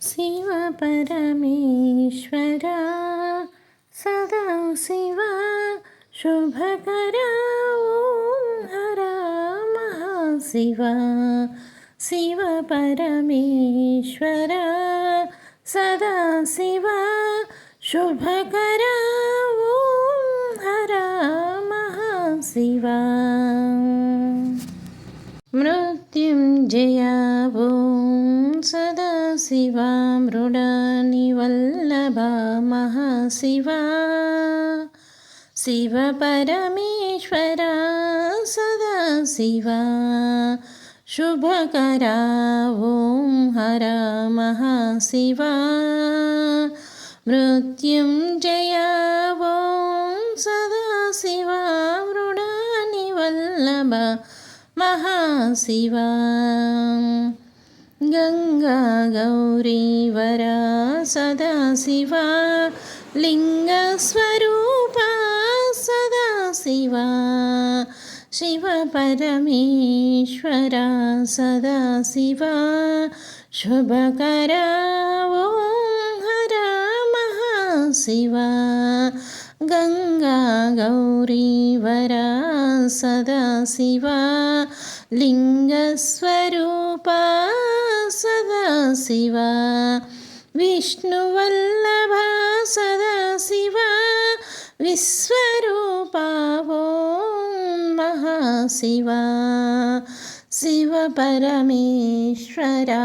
शिव परमेश्वरा सदा शिवा शुभकरा ॐ हर महाशिवा शिव परमेश्वरा सदा शिवा शुभकरा ॐ हर महाशिवा मृत्युंजया ॐ सदा शिवा मृडानिवल्लभा महाशिवा शिव परमेश्वरा सदा शिवा शुभकरा ॐ हर महाशिवा मृत्युंजया ॐ सदा शिवा मृडानिवल्लभा महाशिवा गंगा गौरी वरा सदा शिवा लिंगस्वरूपा सदा शिवा शिव परमेश्वरा सदा शिवा शुभकरा ॐ हर महाशिवा गंगा गौरी वरा सदा शिवा लिंगस्वरूपा सदा शिवा विष्णुवल्लभा सदा शिवा विश्वरूपा ॐ महाशिवा शिव परमेश्वरा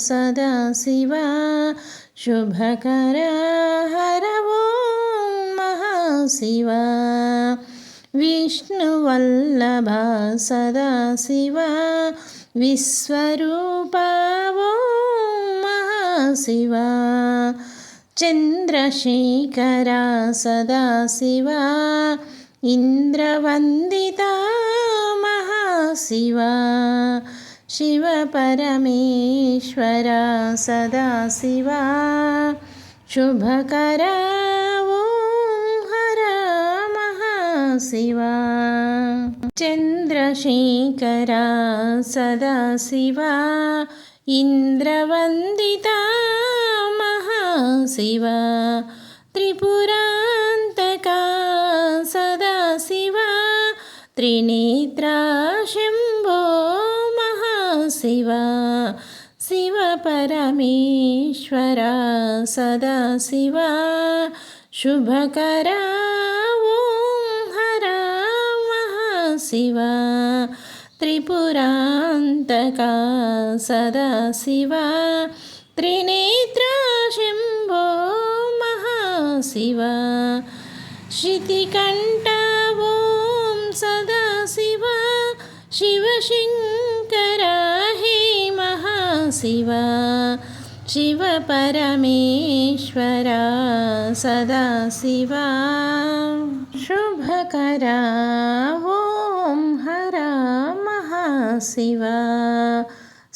सदा शिवा शुभकरा हर ॐ महाशिवा विष्णुवल्लभा सदा शिवा विश्वरूपा ॐ महाशिवा चन्द्रशेखरा सदा शिवा इन्द्रवन्दिता महाशिवा शिव परमेश्वरा सदा शिवा शुभकरा शिवा चन्द्रशेखरा सदा शिवा इन्द्रवन्दिता महाशिवा त्रिपुरान्तका सदा शिवा त्रिनेत्रा शम्भो महाशिवा शिव परमेश्वरा सदा शिवा शुभकरा शिवा त्रिपुरान्तका सदा शिवा त्रिनेत्रा शम्भो महाशिवा श्रुतिकण्ठा ॐ सदा शिवा शिवशङ्करा हे महाशिवा शिव परमेश्वरा सदा शिवा शुभकरा ॐ हर महाशिवा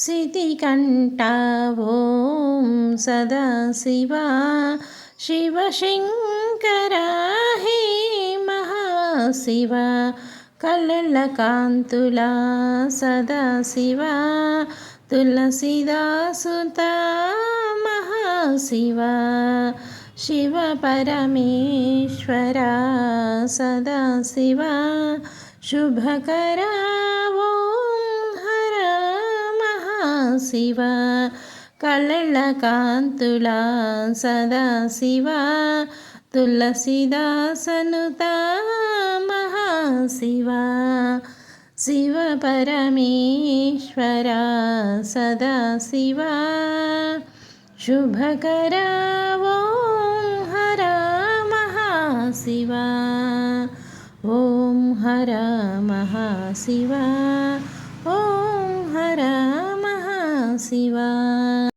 सिद्धिकण्ठा ॐ सदा शिवा शिवशङ्करा हे महाशिवा कल्लकान्तुला सदा शिवा तुलसीदासुता महाशिवा शिव परमेश्वरा सदा शिवा शुभकरा ॐ हर महाशिवा कल्लकान्तुला सदा शिवा तुलसीदासनुता महाशिवा शिव परमेश्वरा सदा शिवा शुभकरा ॐ हर महाशिवा ॐ हर महाशिवा ॐ हर महाशिवा।